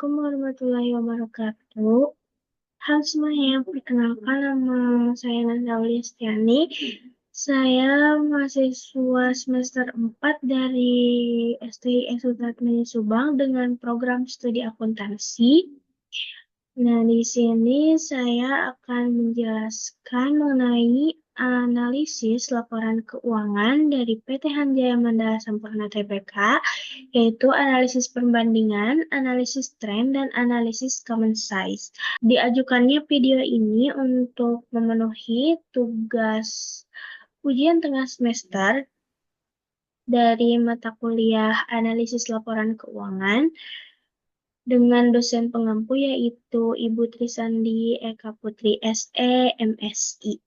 Assalamualaikum warahmatullahi wabarakatuh. Halo semuanya, perkenalkan nama saya Nanda Aulistiani. Saya mahasiswa semester 4 dari STI Subang Subang dengan program studi akuntansi. Nah, di sini saya akan menjelaskan mengenai analisis laporan keuangan dari PT Hanjaya Mandala Sampurna Tbk, yaitu analisis perbandingan, analisis tren, dan analisis common size. Diajukannya video ini untuk memenuhi tugas ujian tengah semester dari mata kuliah analisis laporan keuangan dengan dosen pengampu yaitu Ibu Trisandi Eka Putri SE, MSI.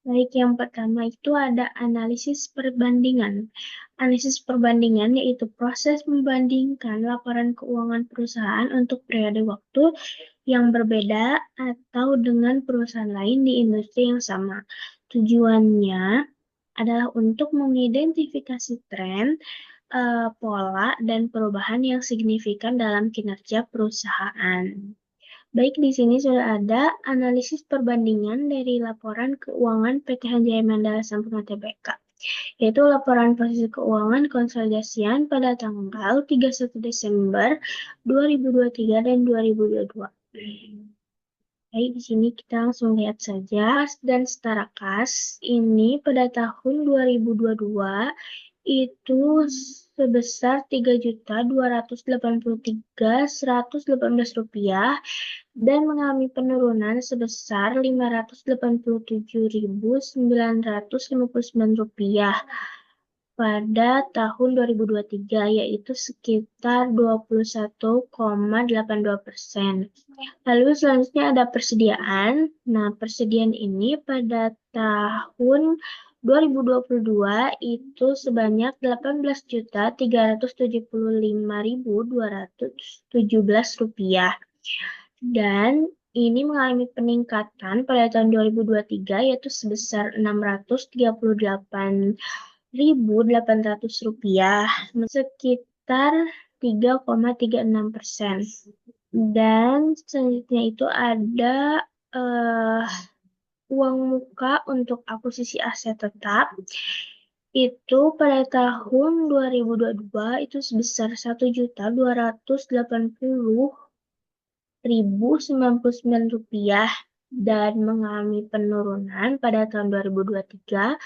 Baik, yang pertama itu ada analisis perbandingan. Analisis perbandingan yaitu proses membandingkan laporan keuangan perusahaan untuk periode waktu yang berbeda atau dengan perusahaan lain di industri yang sama. Tujuannya adalah untuk mengidentifikasi tren, pola, dan perubahan yang signifikan dalam kinerja perusahaan. Baik, di sini sudah ada analisis perbandingan dari laporan keuangan PT Hanjaya Mandala Sampurna Tbk, yaitu laporan posisi keuangan konsolidasian pada tanggal 31 Desember 2023 dan 2022. Baik, di sini kita langsung lihat saja. Kas dan setara kas ini pada tahun 2022 itu sebesar Rp3.283.118 dan mengalami penurunan sebesar Rp587.959 pada tahun 2023, yaitu sekitar 21,82%. Lalu selanjutnya ada persediaan. Nah, persediaan ini pada tahun 2022 itu sebanyak Rp18.375.217 dan ini mengalami peningkatan pada tahun 2023 yaitu sebesar Rp638.800, sekitar 3,36%. Dan selanjutnya itu ada uang muka untuk akuisisi aset tetap. Itu pada tahun 2022 itu sebesar Rp1.280.099 dan mengalami penurunan pada tahun 2023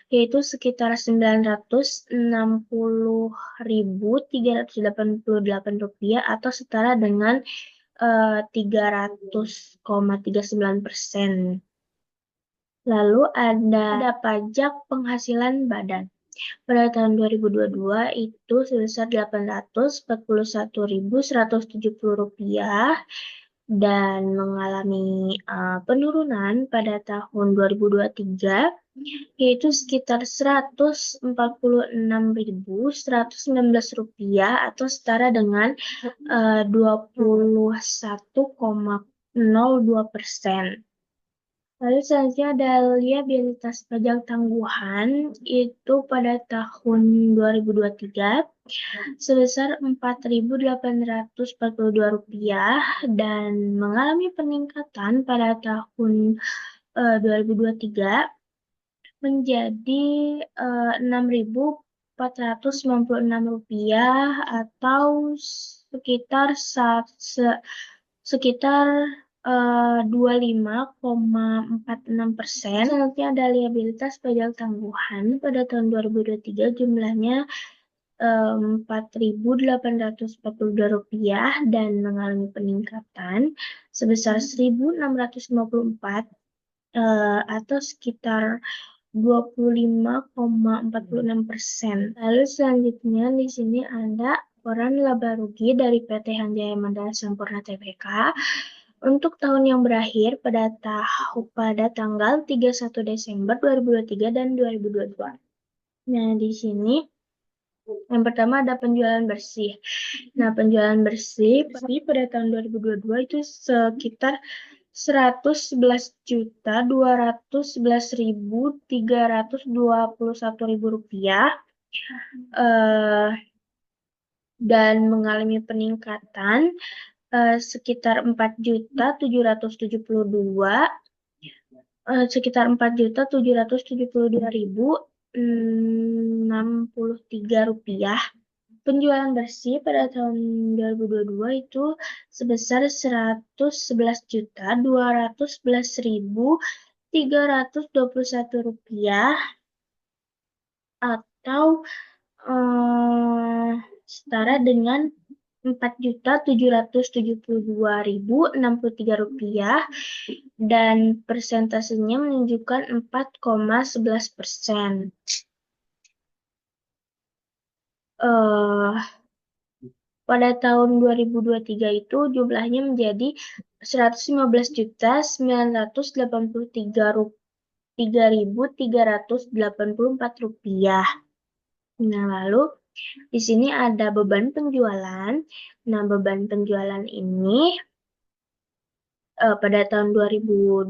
yaitu sekitar Rp960.388 atau setara dengan 300,39%. Lalu ada pajak penghasilan badan. Pada tahun 2022 itu sebesar Rp841.170 dan mengalami penurunan pada tahun 2023 yaitu sekitar Rp146.119 atau setara dengan 21,02%. Lalu selanjutnya ada liabilitas pajak tangguhan itu pada tahun 2023 sebesar Rp4.842 dan mengalami peningkatan pada tahun 2023 menjadi Rp6.496 atau sekitar 25,46%. Selanjutnya ada liabilitas pajak tangguhan pada tahun 2023 jumlahnya Rp4.842 dan mengalami peningkatan sebesar Rp1.654 atau sekitar 25,46%. Lalu selanjutnya di sini ada laporan laba rugi dari PT Hanjaya Mandala Sampurna Tbk untuk tahun yang berakhir pada tanggal 31 Desember 2023 dan 2022. Nah, di sini yang pertama ada penjualan bersih. Nah, penjualan bersih pada tahun 2022 itu sekitar Rp111.211.321 dan mengalami peningkatan sekitar 4.772.063 rupiah. Penjualan bersih pada tahun 2022 itu sebesar 111.211.321 rupiah atau setara dengan 4.772.063 rupiah dan persentasenya menunjukkan 4,11%. Pada tahun 2023 itu jumlahnya menjadi 115.983.384 rupiah. Nah, lalu di sini ada beban penjualan. Nah, beban penjualan ini pada tahun 2022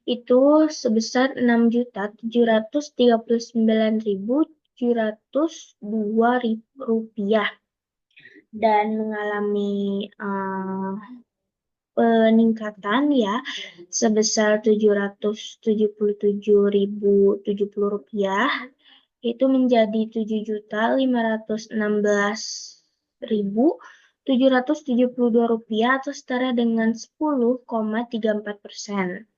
itu sebesar 6.739.702 rupiah dan mengalami peningkatan ya sebesar 777.070 rupiah itu menjadi 7.516.772 rupiah atau setara dengan 10,34%.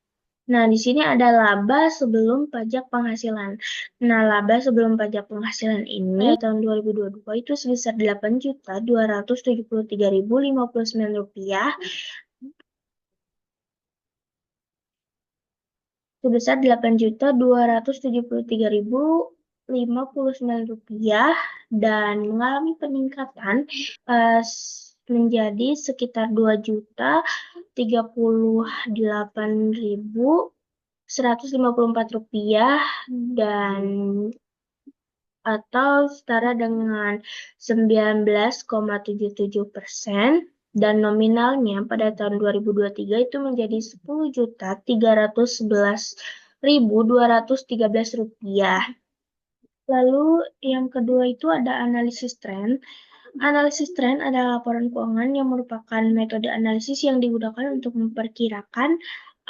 Nah, di sini ada laba sebelum pajak penghasilan. Nah, laba sebelum pajak penghasilan ini tahun 2022 itu sebesar 8.273.059 rupiah. Sebesar 8.273.059 rupiah dan mengalami peningkatan menjadi sekitar 2.038.154 rupiah dan atau setara dengan 19,77%. Dan nominalnya pada tahun 2023 itu menjadi 10.311.213 rupiah. Lalu yang kedua itu ada analisis tren. Analisis tren adalah laporan keuangan yang merupakan metode analisis yang digunakan untuk memperkirakan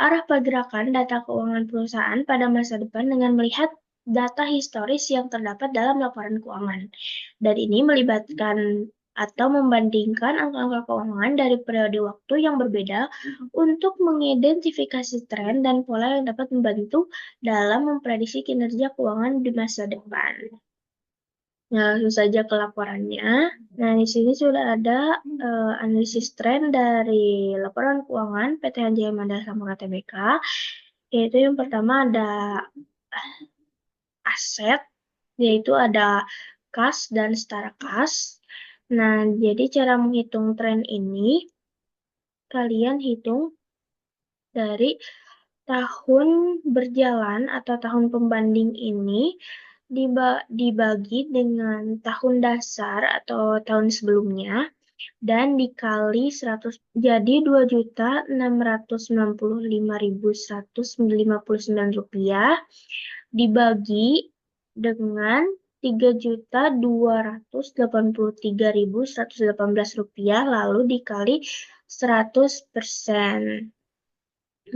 arah pergerakan data keuangan perusahaan pada masa depan dengan melihat data historis yang terdapat dalam laporan keuangan. Dan ini melibatkan atau membandingkan angka-angka keuangan dari periode waktu yang berbeda untuk mengidentifikasi tren dan pola yang dapat membantu dalam memprediksi kinerja keuangan di masa depan. Nah, langsung saja ke laporannya. Nah, di sini sudah ada analisis tren dari laporan keuangan PT Hanjaya Mandala Sampurna Tbk. Yaitu yang pertama ada aset, yaitu ada kas dan setara kas. Nah, jadi cara menghitung tren ini, kalian hitung dari tahun berjalan atau tahun pembanding ini dibagi dengan tahun dasar atau tahun sebelumnya dan dikali 100 jadi 2.695.159 rupiah dibagi dengan 3.283.118 rupiah lalu dikali 100%.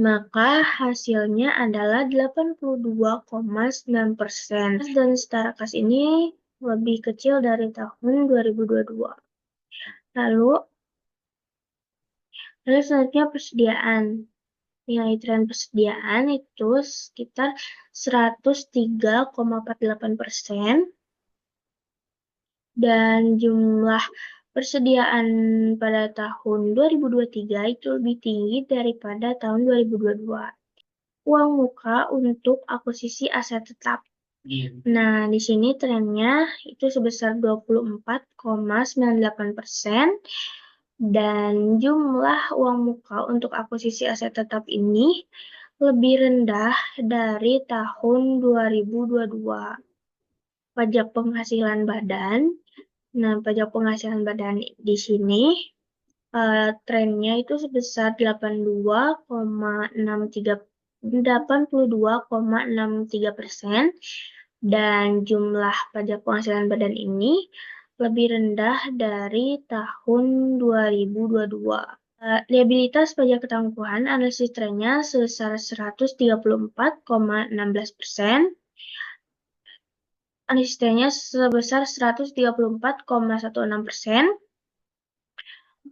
Maka hasilnya adalah 82,9%. Dan setara kas ini lebih kecil dari tahun 2022. Lalu selanjutnya persediaan. Nilai tren persediaan itu sekitar 103,48%. Dan jumlah persediaan pada tahun 2023 itu lebih tinggi daripada tahun 2022. Uang muka untuk akuisisi aset tetap. Nah, di sini trennya itu sebesar 24,98% dan jumlah uang muka untuk akuisisi aset tetap ini lebih rendah dari tahun 2022. Pajak penghasilan badan. Nah, pajak penghasilan badan di sini trennya itu sebesar 82,63% dan jumlah pajak penghasilan badan ini lebih rendah dari tahun 2022. Liabilitas pajak ketangguhan analisis trennya sebesar 134,16%, analisis trennya sebesar 134,16%,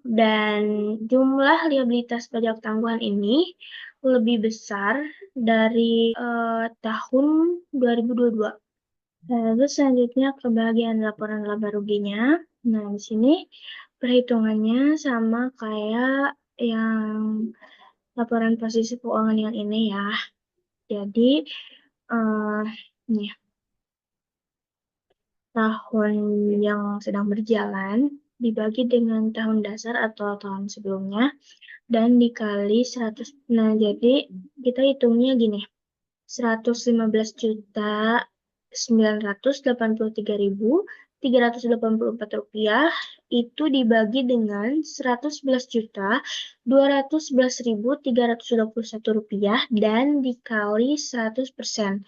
dan jumlah liabilitas pajak tangguhan ini lebih besar dari tahun 2022. Lalu selanjutnya ke bagian laporan laba ruginya. Nah, di sini perhitungannya sama kayak yang laporan posisi keuangan yang ini ya. Jadi, eh, nih, tahun yang sedang berjalan dibagi dengan tahun dasar atau tahun sebelumnya dan dikali 100. Nah, jadi kita hitungnya gini. 115.983.384 rupiah itu dibagi dengan 111.211.321 rupiah dan dikali 100%.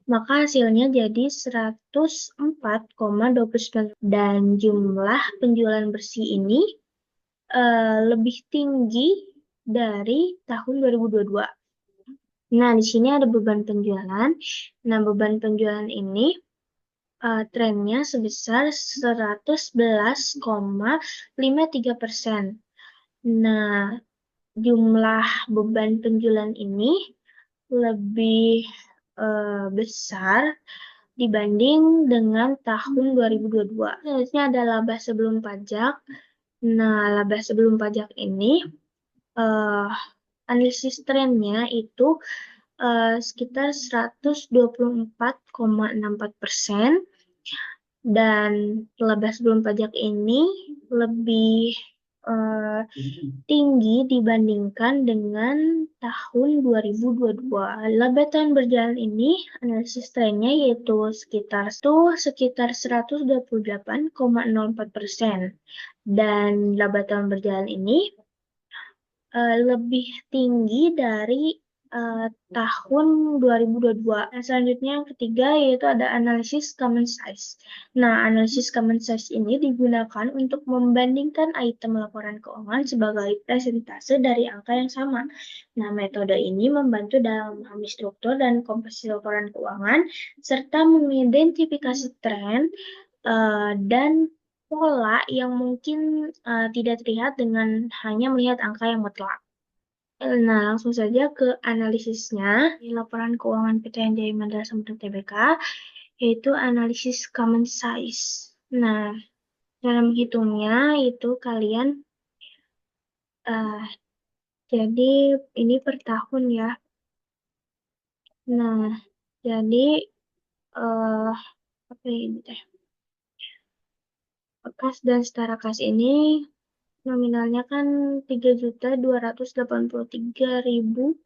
Maka hasilnya jadi 104,29 dan jumlah penjualan bersih ini lebih tinggi dari tahun 2022. Nah, di sini ada beban penjualan. Nah, beban penjualan ini trennya sebesar 111,53%. Nah, jumlah beban penjualan ini lebih besar dibanding dengan tahun 2022. Selanjutnya ada laba sebelum pajak. Nah, laba sebelum pajak ini analisis trennya itu sekitar 124,64%, dan laba sebelum pajak ini lebih tinggi dibandingkan dengan tahun 2022. Laba tahun berjalan ini analisis trennya yaitu sekitar 128,04%, dan laba tahun berjalan ini lebih tinggi dari tahun 2022. Nah, selanjutnya yang ketiga yaitu ada analisis common size. Nah, analisis common size ini digunakan untuk membandingkan item laporan keuangan sebagai presentase dari angka yang sama. Nah, metode ini membantu dalam memahami struktur dan komposisi laporan keuangan serta mengidentifikasi tren dan pola yang mungkin tidak terlihat dengan hanya melihat angka yang mutlak. Nah, langsung saja ke analisisnya di laporan keuangan PT Anjay Mandala Samudra Tbk, yaitu analisis common size. Nah, dalam menghitungnya itu kalian jadi ini per tahun ya. Nah, jadi apa ini teh? Kas dan setara kas ini nominalnya kan 3.283.118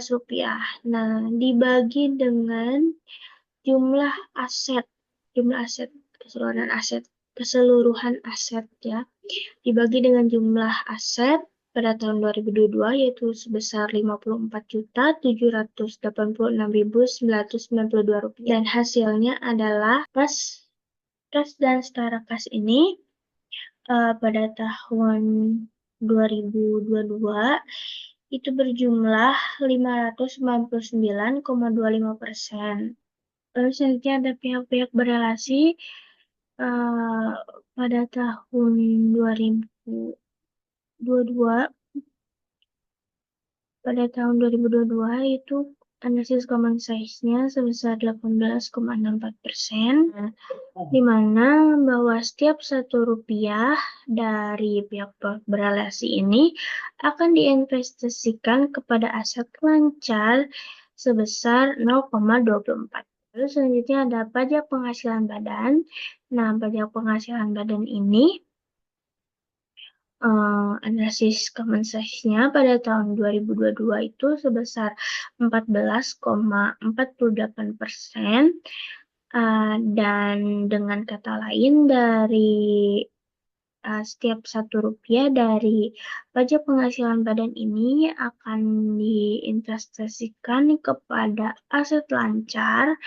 rupiah. Nah, dibagi dengan jumlah aset keseluruhan aset ya, dibagi dengan jumlah aset pada tahun 2022 yaitu sebesar 54.786.992 rupiah, dan hasilnya adalah kas dan setara kas ini pada tahun 2022 itu berjumlah 599,25%. Lalu selanjutnya ada pihak-pihak berelasi pada tahun 2022. Pada tahun 2022 itu analisis common size-nya sebesar 18,64%, di mana bahwa setiap 1 rupiah dari pihak berelasi ini akan diinvestasikan kepada aset lancar sebesar 0,24. Lalu selanjutnya ada pajak penghasilan badan. Nah, pajak penghasilan badan ini analisis common size-nya pada tahun 2022 itu sebesar 14,48%, dan dengan kata lain dari setiap 1 rupiah dari pajak penghasilan badan ini akan diinvestasikan kepada aset lancar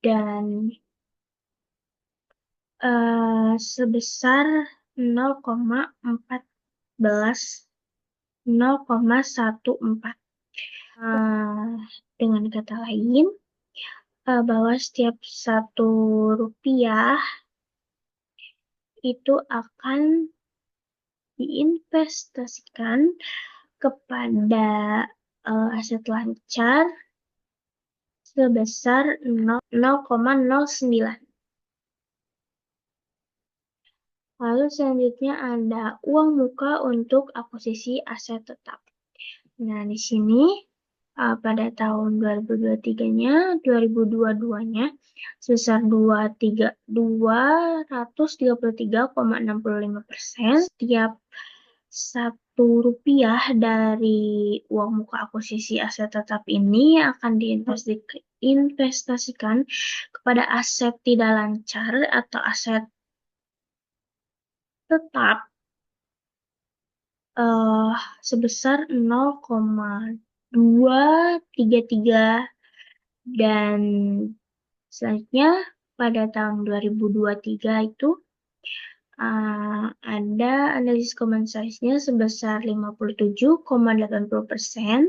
dan sebesar 0,14. Dengan kata lain, bahwa setiap 1 rupiah itu akan diinvestasikan kepada aset lancar sebesar 0,09. Lalu selanjutnya ada uang muka untuk akuisisi aset tetap. Nah, di sini pada tahun 2023-nya, 2022-nya sebesar 233,65%. Setiap 1 rupiah dari uang muka akuisisi aset tetap ini akan diinvestasikan kepada aset tidak lancar atau aset tetap sebesar 0,233, dan selanjutnya pada tahun 2023 itu ada analisis common size-nya sebesar 57,80%,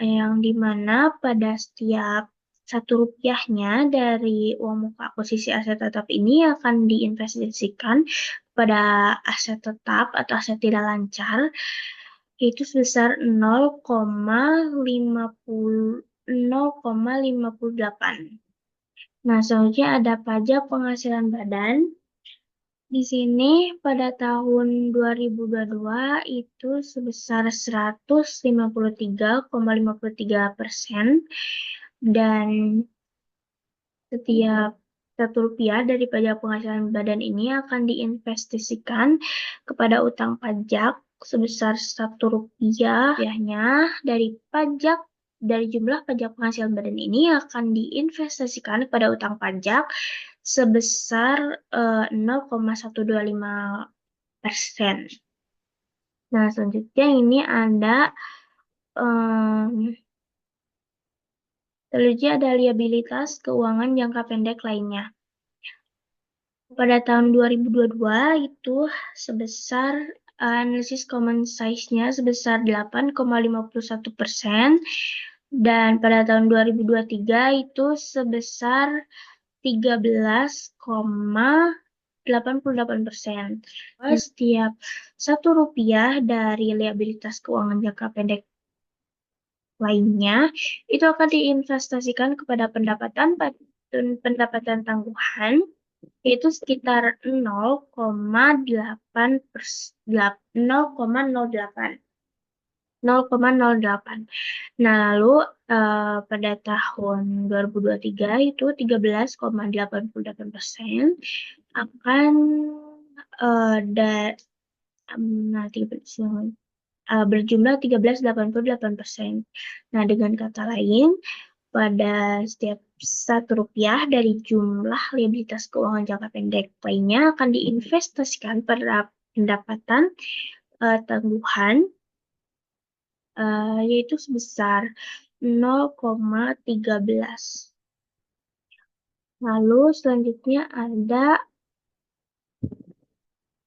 yang dimana pada setiap 1 rupiahnya dari uang muka akuisisi aset tetap ini akan diinvestasikan pada aset tetap atau aset tidak lancar, yaitu sebesar 0,58. Nah, selanjutnya ada pajak penghasilan badan. Di sini pada tahun 2022 itu sebesar 153,53%, dan setiap 1 rupiah dari pajak penghasilan badan ini akan diinvestasikan kepada utang pajak sebesar 1 rupiah. Dari jumlah pajak penghasilan badan ini akan diinvestasikan kepada utang pajak sebesar 0,125%. Nah, selanjutnya ini ada liabilitas keuangan jangka pendek lainnya. Pada tahun 2022 itu sebesar analisis common size-nya sebesar 8,51%, dan pada tahun 2023 itu sebesar 13,88%. Setiap 1 rupiah dari liabilitas keuangan jangka pendek lainnya itu akan diinvestasikan kepada pendapatan tangguhan, yaitu sekitar 0,08. Nah, lalu pada tahun 2023 itu 13,88% akan berjumlah 13,88%. Nah, dengan kata lain, pada setiap 1 rupiah dari jumlah liabilitas keuangan jangka pendek lainnya akan diinvestasikan pada pendapatan tangguhan, yaitu sebesar 0,13. Lalu selanjutnya ada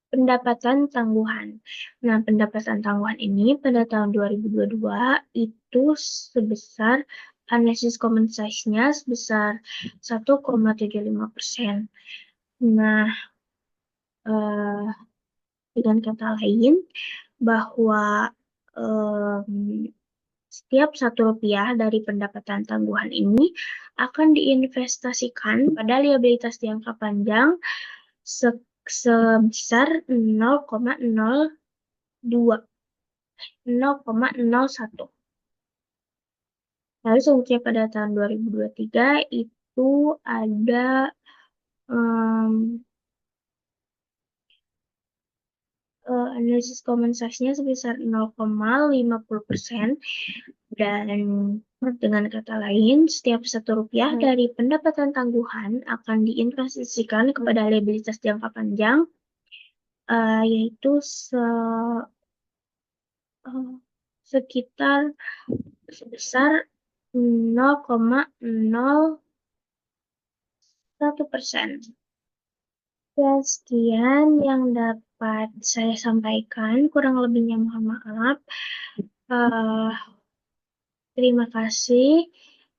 pendapatan tangguhan. Nah, pendapatan tangguhan ini pada tahun 2022 itu sebesar analisis common size-nya sebesar 1,75%. Nah, dengan kata lain, bahwa setiap 1 rupiah dari pendapatan tangguhan ini akan diinvestasikan pada liabilitas jangka panjang sebesar 0,01. Lalu selanjutnya pada tahun 2023 itu ada analisis common size-nya sebesar 0,50%, dan dengan kata lain, setiap 1 rupiah dari pendapatan tangguhan akan diinvestasikan kepada liabilitas jangka panjang, yaitu sekitar sebesar 0,01%. Ya, sekian yang dapat saya sampaikan. Kurang lebihnya mohon maaf. Eh, Terima kasih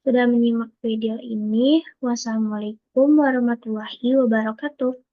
sudah menyimak video ini. Wassalamualaikum warahmatullahi wabarakatuh.